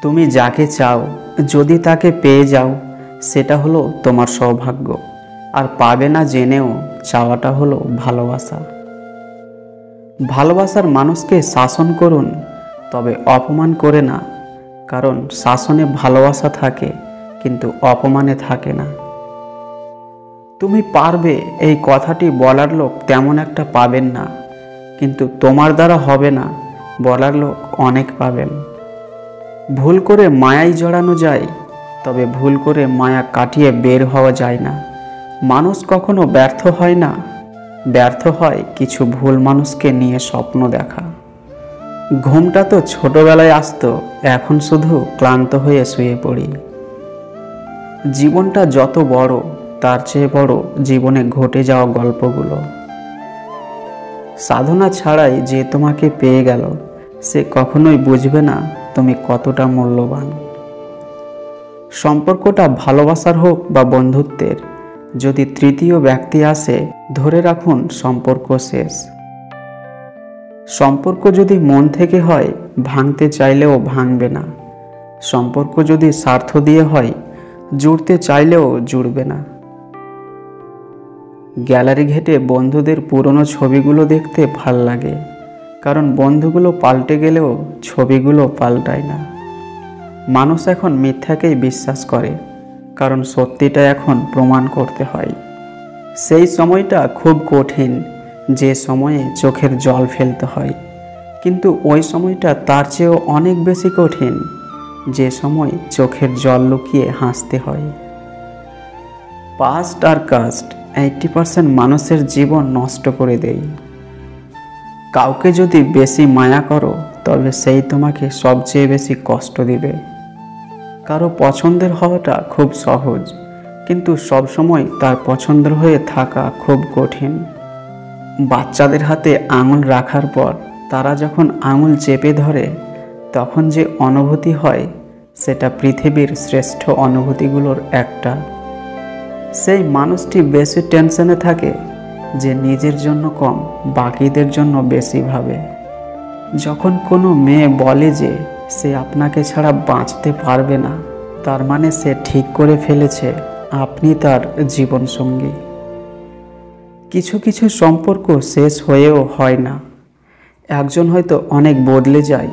তুমি যাকে চাও যদি তাকে পেয়ে যাও সেটা হলো তোমার সৌভাগ্য, আর পাবে না জেনেও চাওয়াটা হলো ভালোবাসা। ভালোবাসার মানুষকে শাসন করুন, তবে অপমান করে না, কারণ শাসনে ভালোবাসা থাকে কিন্তু অপমানে থাকে না। তুমি পারবে এই কথাটি বলার লোক তেমন একটা পাবেন না, কিন্তু তোমার দ্বারা হবে না বলার লোক অনেক পাবেন। ভুল করে মায়ায় জড়ানো যায়, তবে ভুল করে মায়া কাটিয়ে বের হওয়া যায় না। মানুষ কখনো ব্যর্থ হয় না, ব্যর্থ হয় কিছু ভুল মানুষকে নিয়ে স্বপ্ন দেখা। ঘুমটা তো ছোটবেলায় আসতো, এখন শুধু ক্লান্ত হয়ে শুয়ে পড়ি। জীবনটা যত বড় তার চেয়ে বড় জীবনে ঘটে যাওয়া গল্পগুলো। সাধনা ছাড়াই যে তোমাকে পেয়ে গেল সে কখনোই বুঝবে না তুমি কতটা মূল্যবান। সম্পর্কটা ভালোবাসার হোক বা বন্ধুত্বের, যদি তৃতীয় ব্যক্তি আসে ধরে রাখুন সম্পর্ক শেষ। সম্পর্ক যদি মন থেকে হয় ভাঙতে চাইলেও ভাঙবে না। সম্পর্ক যদি স্বার্থ দিয়ে হয় জুড়তে চাইলেও জুড়বে না। গ্যালারি ঘেটে বন্ধুদের পুরনো ছবিগুলো দেখতে ভাল লাগে, কারণ বন্ধুগুলো পাল্টে গেলেও ছবিগুলো পাল্টায় না। মানুষ এখন মিথ্যাকেই বিশ্বাস করে, কারণ সত্যিটা এখন প্রমাণ করতে হয়। সেই সময়টা খুব কঠিন যে সময়ে চোখের জল ফেলতে হয়, কিন্তু ওই সময়টা তার চেয়েও অনেক বেশি কঠিন যে সময় চোখের জল লুকিয়ে হাসতে হয়। পাস্ট আর কাস্ট 80% মানুষের জীবন নষ্ট করে দেয়। কাউকে যদি বেশি মায়া করো তবে সেই তোমাকে সবচেয়ে বেশি কষ্ট দিবে। কারো পছন্দের হওয়াটা খুব সহজ, কিন্তু সবসময় তার পছন্দের হয়ে থাকা খুব কঠিন। বাচ্চাদের হাতে আঙুল রাখার পর তারা যখন আঙুল চেপে ধরে তখন যে অনুভূতি হয় সেটা পৃথিবীর শ্রেষ্ঠ অনুভূতিগুলোর একটা। সেই মানুষটি বেশি টেনশনে থাকে যে নিজের জন্য কম বাকিদের জন্য বেশি ভাবে। যখন কোনো মেয়ে বলে যে সে আপনাকে ছাড়া বাঁচতে পারবে না, তার মানে সে ঠিক করে ফেলেছে আপনি তার জীবনসঙ্গী। কিছু কিছু সম্পর্ক শেষ হয়েও হয় না। একজন হয়তো অনেক বদলে যায়,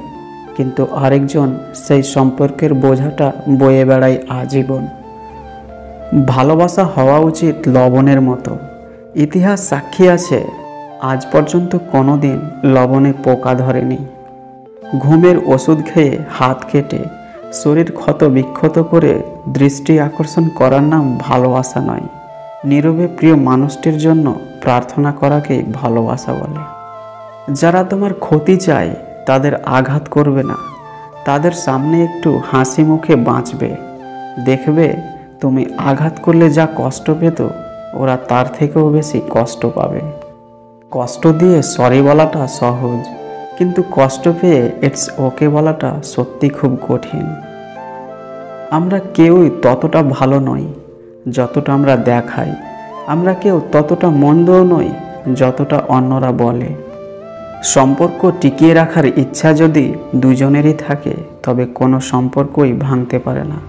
কিন্তু আরেকজন সেই সম্পর্কের বোঝাটা বয়ে বেড়ায় আজীবন। ভালোবাসা হওয়া উচিত লবণের মতো। ইতিহাস সাক্ষী আছে আজ পর্যন্ত কোনোদিন লবণে পোকা ধরেনি। ঘুমের ওষুধ খেয়ে হাত কেটে শরীর ক্ষত বিক্ষত করে দৃষ্টি আকর্ষণ করার নাম ভালোবাসা নয়। নীরবে প্রিয় মানুষটির জন্য প্রার্থনা করাকেই ভালোবাসা বলে। যারা তোমার ক্ষতি চায় তাদের আঘাত করবে না, তাদের সামনে একটু হাসি মুখে বাঁচবে। দেখবে তুমি আঘাত করলে যা কষ্ট পেত ওরা তার থেকেও বেশি কষ্ট পাবে। কষ্ট দিয়ে সরি বলাটা সহজ, কিন্তু কষ্ট পেয়ে ইটস ওকে বলাটা সত্যি খুব কঠিন। আমরা কেউই ততটা ভালো নই যতটা আমরা দেখাই, আমরা কেউ ততটা মন্দও নই যতটা অন্যরা বলে। সম্পর্ক টিকিয়ে রাখার ইচ্ছা যদি দুজনেরই থাকে তবে কোনো সম্পর্কই ভাঙতে পারে না।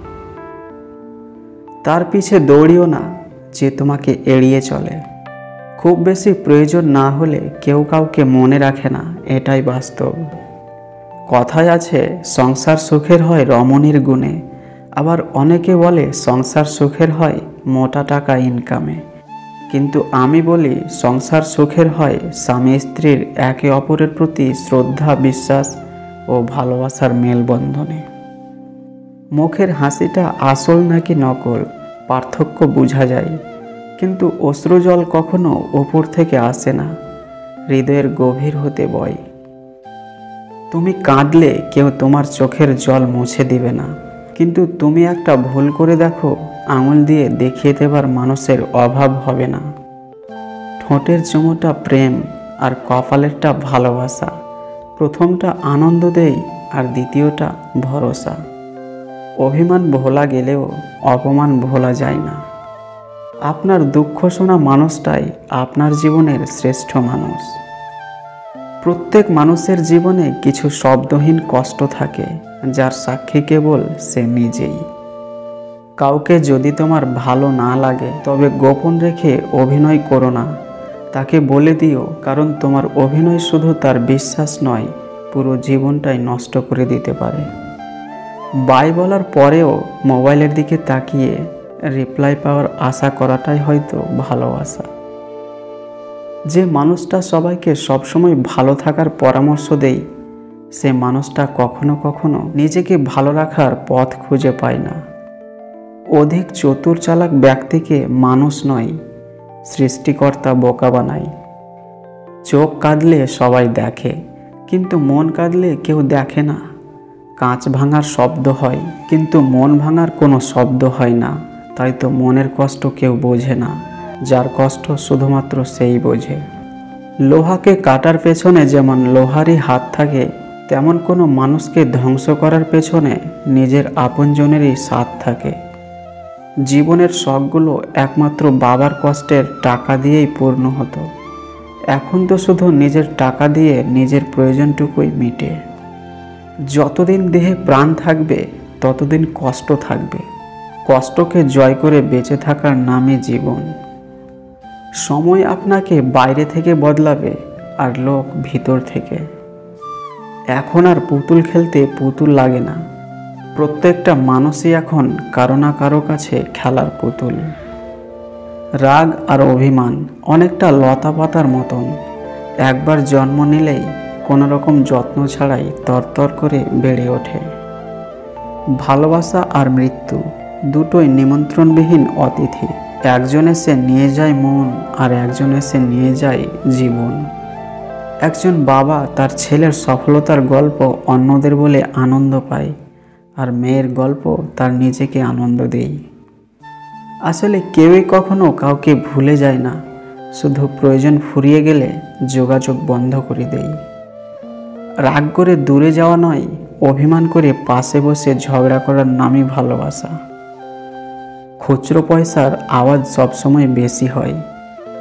তার পিছে দৌড়িও না যে তোমাকে এড়িয়ে চলে। খুব বেশি প্রয়োজন না হলে কেউ কাউকে মনে রাখে না, এটাই বাস্তব। কথায় আছে সংসার সুখের হয় রমণীর গুণে, আবার অনেকে বলে সংসার সুখের হয় মোটা টাকা ইনকামে। কিন্তু আমি বলি সংসার সুখের হয় স্বামী স্ত্রীর একে অপরের প্রতি শ্রদ্ধা, বিশ্বাস ও ভালোবাসার মেলবন্ধনে। মুখের হাসিটা আসল নাকি নকল পার্থক্য বোঝা যায়, কিন্তু অশ্রুজল কখনো ওপর থেকে আসে না, হৃদয়ের গভীর হতে বয়। তুমি কাঁদলে কেউ তোমার চোখের জল মুছে দিবে না, কিন্তু তুমি একটা ভুল করে দেখো আঙুল দিয়ে দেখিয়ে দেবার মানুষের অভাব হবে না। ঠোঁটের চুমুটা প্রেম আর কপালেরটা ভালোবাসা। প্রথমটা আনন্দ দেয় আর দ্বিতীয়টা ভরসা। অভিমান ভোলা গেলেও অপমান ভোলা যায় না। আপনার দুঃখ শোনা মানুষটাই আপনার জীবনের শ্রেষ্ঠ মানুষ। প্রত্যেক মানুষের জীবনে কিছু শব্দহীন কষ্ট থাকে, যার সাক্ষী কেবল সে নিজেই। কাউকে যদি তোমার ভালো না লাগে তবে গোপন রেখে অভিনয় করো না, তাকে বলে দিও, কারণ তোমার অভিনয় শুধু তার বিশ্বাস নয়, পুরো জীবনটাই নষ্ট করে দিতে পারে। বাই বলার পরেও মোবাইলের দিকে তাকিয়ে রিপ্লাই পাওয়ার আশা করাটাই হয়তো ভালোবাসা। যে মানুষটা সবাইকে সবসময় ভালো থাকার পরামর্শ দেয়, সে মানুষটা কখনো কখনো নিজেকে ভালো রাখার পথ খুঁজে পায় না। অধিক চতুর চালাক ব্যক্তিকে মানুষ নয়, সৃষ্টিকর্তা বোকা বানায়। চোখ কাঁদলে সবাই দেখে, কিন্তু মন কাঁদলে কেউ দেখে না। কাঁচ ভাঙার শব্দ হয়, কিন্তু মন ভাঙার কোনো শব্দ হয় না। তাই তো মনের কষ্ট কেউ বোঝে না, যার কষ্ট শুধুমাত্র সেই বোঝে। লোহাকে কাটার পেছনে যেমন লোহারই হাত থাকে, তেমন কোনো মানুষকে ধ্বংস করার পেছনে নিজের আপনজনেরই স্বাদ থাকে। জীবনের শখগুলো একমাত্র বাবার কষ্টের টাকা দিয়েই পূর্ণ হতো। এখন তো শুধু নিজের টাকা দিয়ে নিজের প্রয়োজনটুকুই মিটে। যতদিন দেহে প্রাণ থাকবে ততদিন কষ্ট থাকবে। কষ্টকে জয় করে বেঁচে থাকার নামই জীবন। সময় আপনাকে বাইরে থেকে বদলাবে, আর লোক ভিতর থেকে। এখন আর পুতুল খেলতে পুতুল লাগে না। প্রত্যেকটা মানুষই এখন কারো না কারো কাছে খেলার পুতুল। রাগ আর অভিমান অনেকটা লতা পাতার মতন, একবার জন্ম নিলেই কোনো রকম যত্ন ছাড়াই তরতর করে বেড়ে ওঠে। ভালোবাসা আর মৃত্যু দুটোই নিমন্ত্রণবিহীন অতিথি। একজন এসে নিয়ে যায় মন, আর একজন এসে নিয়ে যায় জীবন। একজন বাবা তার ছেলের সফলতার গল্প অন্যদের বলে আনন্দ পায়, আর মেয়ের গল্প তার নিজেকে আনন্দ দেয়। আসলে কেউই কখনো কাউকে ভুলে যায় না, শুধু প্রয়োজন ফুরিয়ে গেলে যোগাযোগ বন্ধ করে দেয়। রাগ করে দূরে যাওয়া নয়, অভিমান করে পাশে বসে ঝগড়া করার নামই ভালোবাসা। খুচরো পয়সার আওয়াজ সবসময় বেশি হয়,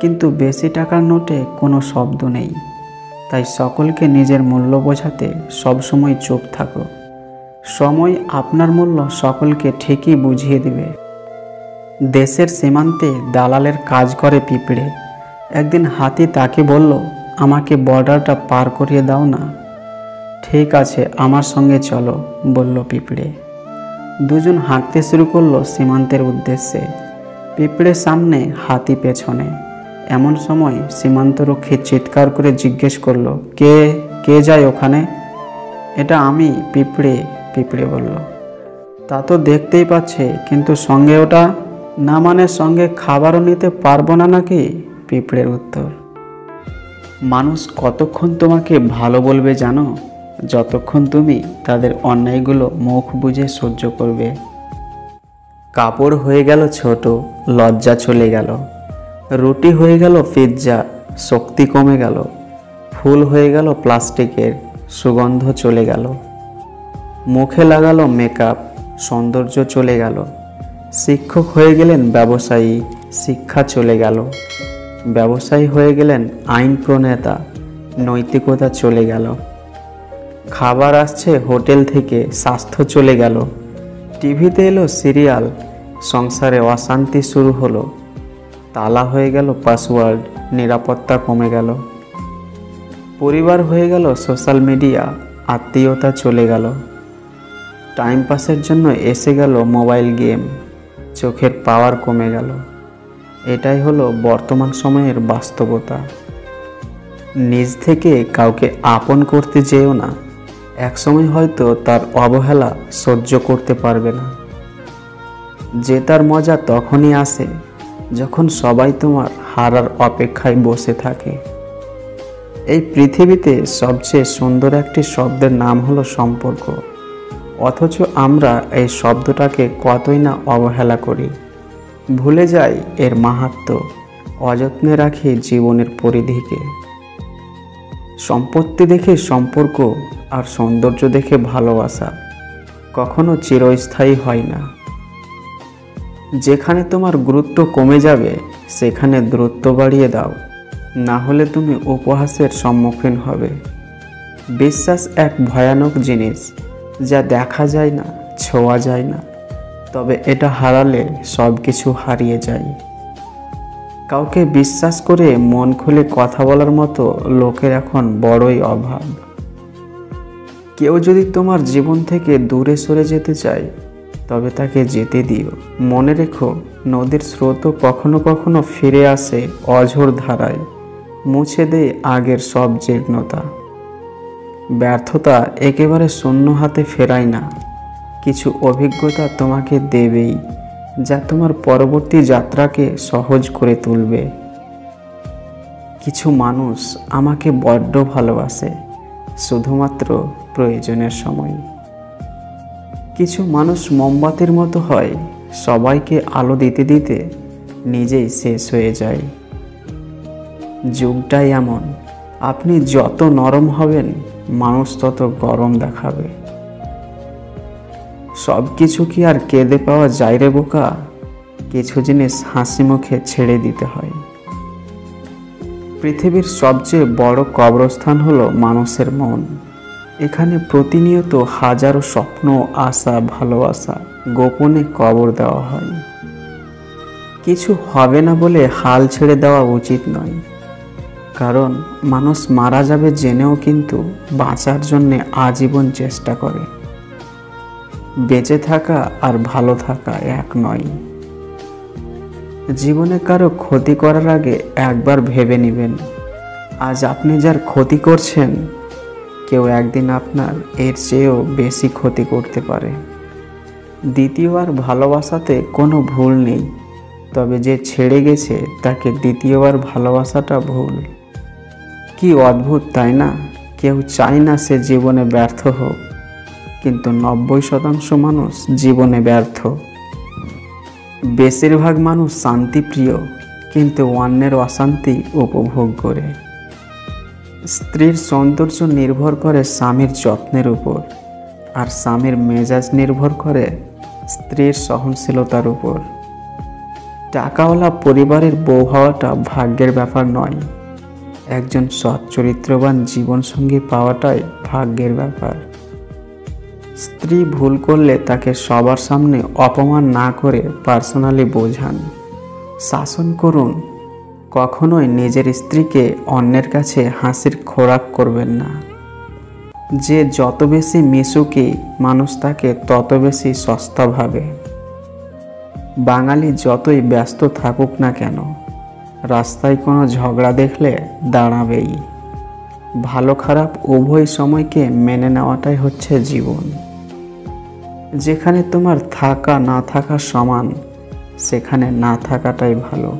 কিন্তু বেশি টাকার নোটে কোনো শব্দ নেই। তাই সকলকে নিজের মূল্য বোঝাতে সবসময় চুপ থাকো। সময় আপনার মূল্য সকলকে ঠিকই বুঝিয়ে দিবে। দেশের সীমান্তে দালালের কাজ করে পিঁপড়ে। একদিন হাতি তাকে বলল, আমাকে বর্ডারটা পার করিয়ে দাও না। ঠিক আছে, আমার সঙ্গে চলো, বলল পিঁপড়ে। দুজন হাঁটতে শুরু করলো সীমান্তের উদ্দেশ্যে। পিঁপড়ের সামনে, হাতি পেছনে। এমন সময় সীমান্তরক্ষী চিৎকার করে জিজ্ঞেস করলো, কে কে যায় ওখানে? এটা আমি, পিঁপড়ে, পিঁপড়ে বলল। তা তো দেখতেই পাচ্ছে, কিন্তু সঙ্গে ওটা? না মানে সঙ্গে খাবারও নিতে পারবো না নাকি? পিঁপড়ের উত্তর। মানুষ কতক্ষণ তোমাকে ভালো বলবে জানো? যতক্ষণ তুমি তাদের অন্যায়গুলো মুখ বুজে সহ্য করবে। কাপড় হয়ে গেল ছোট, লজ্জা চলে গেল। রুটি হয়ে গেল পিৎজা, শক্তি কমে গেল। ফুল হয়ে গেল প্লাস্টিকের, সুগন্ধ চলে গেল। মুখে লাগালো মেকআপ, সৌন্দর্য চলে গেল। শিক্ষক হয়ে গেলেন ব্যবসায়ী, শিক্ষা চলে গেল। ব্যবসায়ী হয়ে গেলেন আইন প্রণেতা, নৈতিকতা চলে গেল। খাবার আসছে হোটেল থেকে, স্বাস্থ্য চলে গেল। টিভিতে এলো সিরিয়াল, সংসারে অশান্তি শুরু হলো। তালা হয়ে গেল পাসওয়ার্ড, নিরাপত্তা কমে গেল। পরিবার হয়ে গেল সোশ্যাল মিডিয়া, আত্মীয়তা চলে গেল। টাইম পাসের জন্য এসে গেল মোবাইল গেম, চোখের পাওয়ার কমে গেল। এটাই হলো বর্তমান সময়ের বাস্তবতা। নিজ থেকে কাউকে আপন করতে যেও না, একসময় হয়তো তার অবহেলা সহ্য করতে পারবে না। জেতার মজা তখনই আসে যখন সবাই তোমার হারার অপেক্ষায় বসে থাকে। এই পৃথিবীতে সবচেয়ে সুন্দর একটি শব্দের নাম হলো সম্পর্ক, অথচ আমরা এই শব্দটাকে কতই না অবহেলা করি। ভুলে যাই এর মাহাত্ম্য, অযত্নে রাখি জীবনের পরিধিকে। সম্পত্তি দেখে সম্পর্ক আর সৌন্দর্য দেখে ভালোবাসা কখনো চিরস্থায়ী হয় না। যেখানে তোমার গুরুত্ব কমে যাবে সেখানে দূরত্ব বাড়িয়ে দাও, না হলে তুমি উপহাসের সম্মুখীন হবে। বিশ্বাস এক ভয়ানক জিনিস, যা দেখা যায় না, ছোঁয়া যায় না, তবে এটা হারালে সব কিছু হারিয়ে যায়। কাউকে বিশ্বাস করে মন খুলে কথা বলার মতো লোকের এখন বড়ই অভাব। কেউ যদি তোমার জীবন থেকে দূরে সরে যেতে চায়, তবে তাকে যেতে দিও। মনে রেখো, নদীর স্রোতও কখনো কখনো ফিরে আসে অঝোর ধারায়, মুছে দেয় আগের সব জীর্ণতা। ব্যর্থতা একেবারে শূন্য হাতে ফেরায় না, কিছু অভিজ্ঞতা তোমাকে দেবেই, যা তোমার পরবর্তী যাত্রাকে সহজ করে তুলবে। কিছু মানুষ আমাকে বড্ড ভালোবাসে, শুধুমাত্র প্রয়োজনের সময়। কিছু মানুষ মোমবাতির মতো হয়, সবাইকে আলো দিতে দিতে নিজেই শেষ হয়ে যায়। যুগটাই এমন, আপনি যত নরম হবেন, মানুষ তত গরম দেখাবে। সব কিছু কি আর কেঁদে পাওয়া যায় রে বোকা? কিছু জিনিস হাসি মুখে ছেড়ে দিতে হয়। পৃথিবীর সবচেয়ে বড় কবরস্থান হলো মানুষের মন। এখানে প্রতিনিয়ত হাজারো স্বপ্ন, আশা, ভালোবাসা গোপনে কবর দেওয়া হয়। কিছু হবে না বলে হাল ছেড়ে দেওয়া উচিত নয়, কারণ মানুষ মারা যাবে জেনেও কিন্তু বাঁচার জন্য আজীবন চেষ্টা করে। বেঁচে থাকা আর ভালো থাকা এক নয়। জীবনে কারো ক্ষতি করার আগে একবার ভেবে নেবেন, আজ আপনি যার ক্ষতি করছেন, কেউ একদিন আপনার এর চেয়েও বেশি ক্ষতি করতে পারে। দ্বিতীয়বার ভালোবাসাতে কোনো ভুল নেই, তবে যে ছেড়ে গেছে তাকে দ্বিতীয়বার ভালোবাসাটা ভুল। কি অদ্ভুত, তাই না? কেউ চায় না সে জীবনে ব্যর্থ হোক, কিন্তু 90% মানুষ জীবনে ব্যর্থ। বেশিরভাগ মানুষ শান্তিপ্রিয়, কিন্তু অন্যের অশান্তি উপভোগ করে। স্ত্রীর সৌন্দর্য নির্ভর করে স্বামীর যত্নের উপর, আর স্বামীর মেজাজ নির্ভর করে স্ত্রীর সহনশীলতার উপর। টাকাওয়ালা পরিবারের বউ হওয়াটা ভাগ্যের ব্যাপার নয়, একজন সৎ চরিত্রবান জীবনসঙ্গী পাওয়াটাই ভাগ্যের ব্যাপার। স্ত্রী ভুল করলে তাকে সবার সামনে অপমান না করে পার্সোনালি বোঝান, শাসন করুন। কখনোই নিজের স্ত্রীকে অন্যের কাছে হাসির খোরাক করবেন না। যে যত বেশি মিশুকি, মানুষ তাকে তত বেশি সস্তা ভাবে। বাঙালি যতই ব্যস্ত থাকুক না কেন, রাস্তায় কোনো ঝগড়া দেখলে দাঁড়াবেই। ভালো খারাপ উভয় সময়কে মেনে নেওয়াটাই হচ্ছে জীবন। যেখানে তোমার থাকা না থাকা সমান, সেখানে না থাকাটাই ভালো।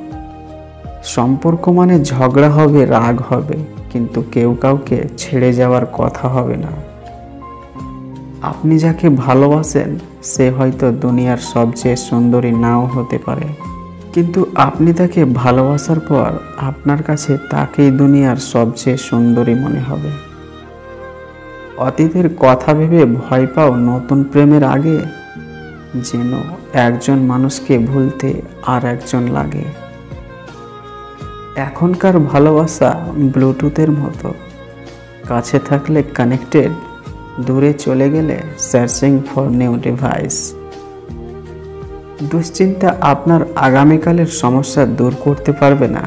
সম্পর্ক মানে ঝগড়া হবে, রাগ হবে, কিন্তু কেউ কাউকে ছেড়ে যাওয়ার কথা হবে না। আপনি যাকে ভালোবাসেন সে হয়তো দুনিয়ার সবচেয়ে সুন্দরী নাও হতে পারে, কিন্তু আপনি তাকে ভালোবাসার পর আপনার কাছে তাকেই দুনিয়ার সবচেয়ে সুন্দরী মনে হবে। অতীতের কথা ভেবে ভয় পাও নতুন প্রেমের আগে, যেন একজন মানুষকে ভুলতে আর একজন লাগে। এখনকার ভালোবাসা ব্লুটুথের মতো, কাছে থাকলে কানেক্টেড, দূরে চলে গেলে সার্চিং ফর নিউ ডিভাইস। দুশ্চিন্তা আপনার আগামীকালের সমস্যা দূর করতে পারবে না,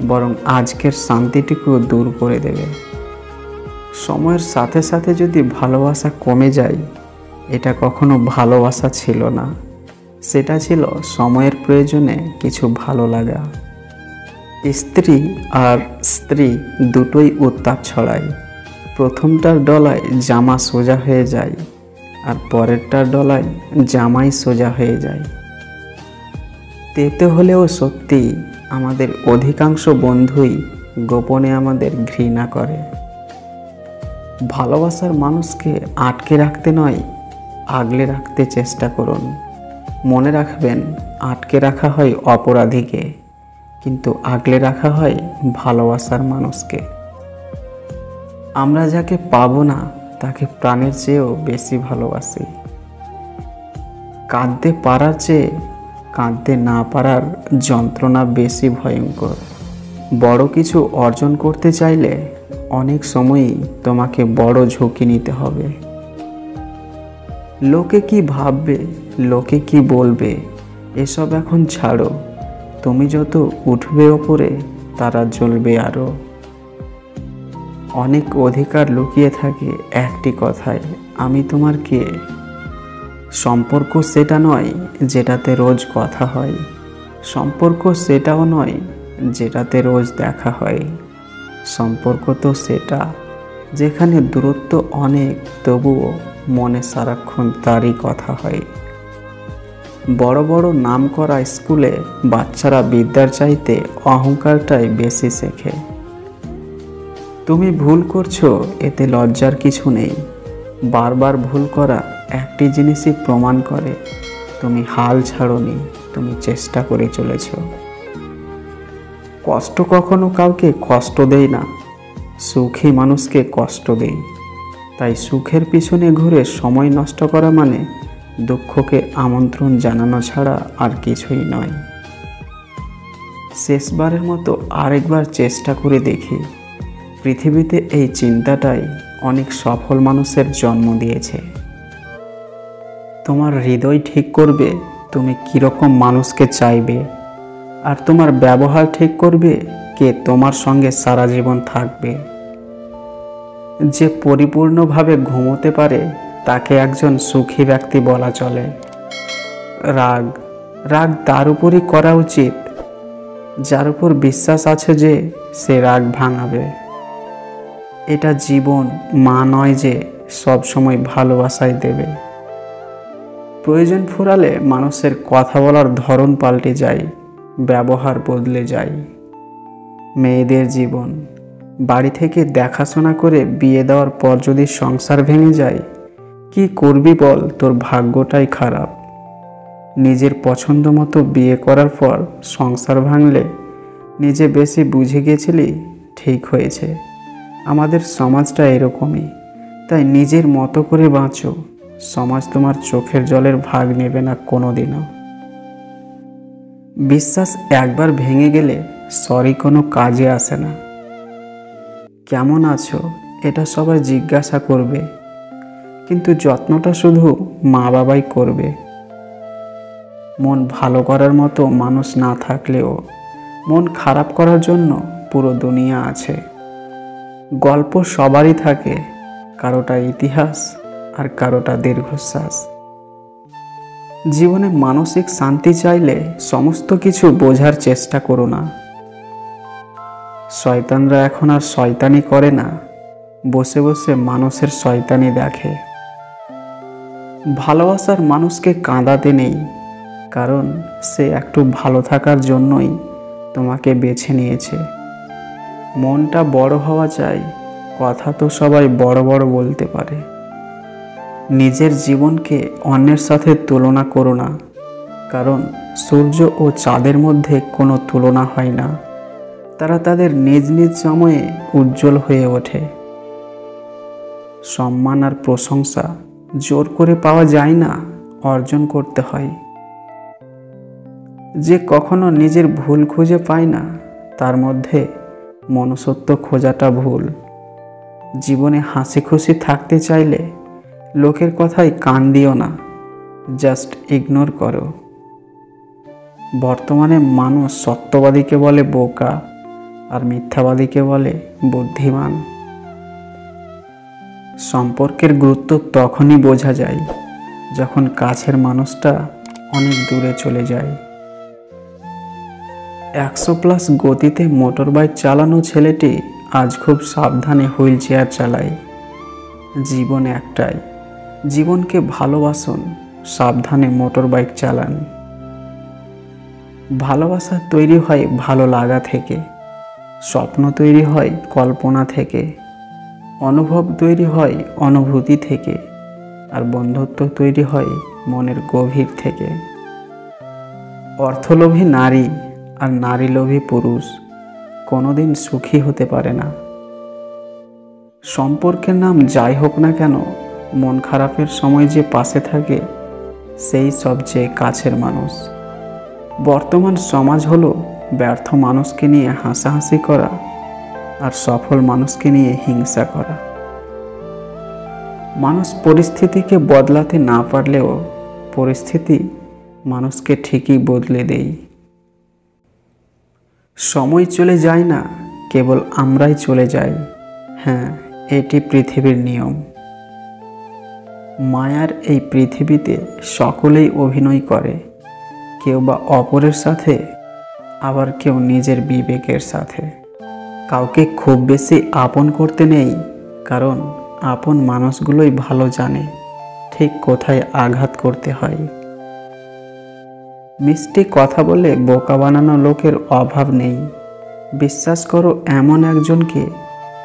বরং আজকের শান্তিটুকু দূর করে দেবে। সময়ের সাথে সাথে যদি ভালোবাসা কমে যায়, এটা কখনো ভালোবাসা ছিল না, সেটা ছিল সময়ের প্রয়োজনে কিছু ভালো লাগা। স্ত্রী আর স্ত্রী দুটোই উত্তাপ ছড়ায়। প্রথমটার ডলায় জামা সোজা হয়ে যায়, আর পরেরটার ডলায় জামাই সোজা হয়ে যায়। তেতে হলেও সত্যি, আমাদের অধিকাংশ বন্ধুই গোপনে আমাদের ঘৃণা করে। ভালোবাসার মানুষকে আটকে রাখতে নয়, আগলে রাখতে চেষ্টা করুন। মনে রাখবেন, আটকে রাখা হয় অপরাধীকে, কিন্তু আগলে রাখা হয় ভালোবাসার মানুষকে। আমরা যাকে পাবো না তাকে প্রাণের চেয়েও বেশি ভালোবাসি। কাঁদতে পারার চেয়ে কাঁদতে না পারার যন্ত্রণা বেশি ভয়ঙ্কর। বড় কিছু অর্জন করতে চাইলে অনেক সময়ই তোমাকে বড় ঝুঁকি নিতে হবে। লোকে কি ভাববে, লোকে কি বলবে, এসব এখন ছাড়ো। তুমি যত উঠবে ওপরে, তারা জ্বলবে আরও। অনেক অধিকার লুকিয়ে থাকে একটি কথায়, আমি তোমার কে। সম্পর্ক সেটা নয় যেটাতে রোজ কথা হয়, সম্পর্ক সেটাও নয় যেটাতে রোজ দেখা হয়। সম্পর্ক তো সেটা যেখানে দূরত্ব অনেক, তবুও মনে সারাক্ষণ তারই কথা হয়। বড় বড় নামকরা স্কুলে বাচ্চারা বিদ্যার চাইতে অহংকারটাই বেশি শেখে। তুমি ভুল করছো, এতে লজ্জার কিছু নেই। বারবার ভুল করা একটি জিনিসই প্রমাণ করে তুমি হাল ছাড়োনি, তুমি চেষ্টা করে চলেছ। কষ্ট কখনো কাউকে কষ্ট দেয় না, সুখী মানুষকে কষ্ট দেয়। তাই সুখের পিছনে ঘুরে সময় নষ্ট করা মানে দুঃখকে আমন্ত্রণ জানানো ছাড়া আর কিছুই নয়। শেষবারের মতো আরেকবার চেষ্টা করে দেখি। পৃথিবীতে এই চিন্তাটাই অনেক সফল মানুষের জন্ম দিয়েছে। তোমার হৃদয় ঠিক করবে তুমি কীরকম মানুষকে চাইবে, আর তোমার ব্যবহার ঠিক করবে কে তোমার সঙ্গে সারা জীবন থাকবে। যে পরিপূর্ণভাবে ঘুমোতে পারে তাকে একজন সুখী ব্যক্তি বলা চলে। রাগ রাগ তার উপরই করা উচিত যার উপর বিশ্বাস আছে যে সে রাগ ভাঙাবে। এটা জীবন, মা নয় যে সব সময় ভালোবাসাই দেবে। প্রয়োজন ফুরালে মানুষের কথা বলার ধরন পাল্টে যায়, ব্যবহার বদলে যায়। মেয়েদের জীবন, বাড়ি থেকে দেখাশোনা করে বিয়ে দেওয়ার পর যদি সংসার ভেঙে যায়, কি করবি বল, তোর ভাগ্যটাই খারাপ। নিজের পছন্দ মতো বিয়ে করার পর সংসার ভাঙলে নিজে বেশি বুঝে গেছিলি, ঠিক হয়েছে। আমাদের সমাজটা এরকমই, তাই নিজের মতো করে বাঁচো। সমাজ তোমার চোখের জলের ভাগ নেবে না কোনোদিনও। বিশ্বাস একবার ভেঙে গেলে সরি কোনো কাজে আসে না। কেমন আছো এটা সবাই জিজ্ঞাসা করবে, কিন্তু যত্নটা শুধু মা বাবাই করবে। মন ভালো করার মতো মানুষ না থাকলেও মন খারাপ করার জন্য পুরো দুনিয়া আছে। গল্প সবারই থাকে, কারোটা ইতিহাস আর কারোটা দীর্ঘশ্বাস। জীবনে মানসিক শান্তি চাইলে সমস্ত কিছু বোঝার চেষ্টা করো না। শয়তানরা এখন আর শয়তানি করে না, বসে বসে মানুষের শয়তানি দেখে। ভালোবাসার মানুষকে কাঁদাতে নেই, কারণ সে একটু ভালো থাকার জন্যই তোমাকে বেছে নিয়েছে। মনটা বড় হওয়া চাই, কথা তো সবাই বড় বড় বলতে পারে। নিজের জীবনকে অন্যের সাথে তুলনা করো না, কারণ সূর্য ও চাঁদের মধ্যে কোনো তুলনা হয় না। তারা তাদের নিজ নিজ সময়ে উজ্জ্বল হয়ে ওঠে। সম্মান আর প্রশংসা জোর করে পাওয়া যায় না, অর্জন করতে হয়। যে কখনো নিজের ভুল খুঁজে পায় না, তার মধ্যে মনুষ্যত্ব খোঁজাটা ভুল। জীবনে হাসি খুশি থাকতে চাইলে লোকের কথায় কান দিও না, জাস্ট ইগনোর করো। বর্তমানে মানুষ সত্যবাদীকে বলে বোকা, আর মিথ্যাবাদীকে বলে বুদ্ধিমান। সম্পর্কের গুরুত্ব তখনই বোঝা যায় যখন কাছের মানুষটা অনেক দূরে চলে যায়। 100+ গতিতে মোটর বাইক চালানো ছেলেটি আজ খুব সাবধানে হুইল চেয়ার চালায়। জীবন একটাই, জীবনকে ভালোবাসুন, সাবধানে মোটর বাইক চালান। ভালোবাসা তৈরি হয় ভালো লাগা থেকে, স্বপ্ন তৈরি হয় কল্পনা থেকে, অনুভব তৈরি হয় অনুভূতি থেকে, আর বন্ধুত্ব তৈরি হয় মনের গভীর থেকে। অর্থলোভী নারী আর নারীলোভী পুরুষ কোনোদিন সুখী হতে পারে না। সম্পর্কের নাম যাই হোক না কেন, মন খারাপের সময় যে পাশে থাকে সেই সবচেয়ে কাছের মানুষ। বর্তমান সমাজ হলো ব্যর্থ মানুষকে নিয়ে হাসাহাসি করা আর সফল মানুষকে নিয়ে হিংসা করা। মানুষ পরিস্থিতিকে বদলাতে না পারলেও পরিস্থিতি মানুষকে ঠিকই বদলে দেয়। সময় চলে যায় না, কেবল আমরাই চলে যাই। হ্যাঁ, এটি পৃথিবীর নিয়ম। মায়ার এই পৃথিবীতে সকলেই অভিনয় করে, কেউ বা অপরের সাথে, আবার কেউ নিজের বিবেকের সাথে। কাউকে খুব বেশি আপন করতে নেই, কারণ আপন মানুষগুলোই ভালো জানে ঠিক কোথায় আঘাত করতে হয়। মিষ্টি কথা বলে বোকা বানানো লোকের অভাব নেই। বিশ্বাস করো এমন একজনকে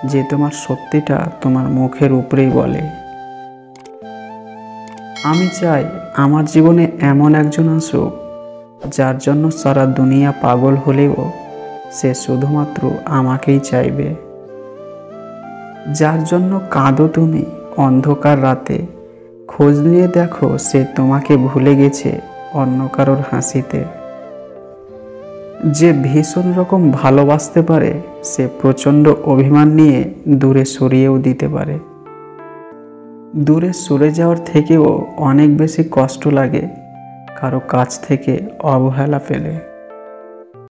যে তোমার সত্যিটা তোমার মুখের উপরেই বলে। আমি চাই আমার জীবনে এমন একজন আসুক যার জন্য সারা দুনিয়া পাগল হলেও সে শুধুমাত্র আমাকেই চাইবে। যার জন্য কাঁদো তুমি অন্ধকার রাতে, খোঁজ নিয়ে দেখো সে তোমাকে ভুলে গেছে অন্য কারোর হাসিতে। যে ভীষণ রকম ভালোবাসতে পারে সে প্রচণ্ড অভিমান নিয়ে দূরে সরিয়েও দিতে পারে। দূরে সরে যাওয়ার থেকেও অনেক বেশি কষ্ট লাগে কারো কাছ থেকে অবহেলা পেলে।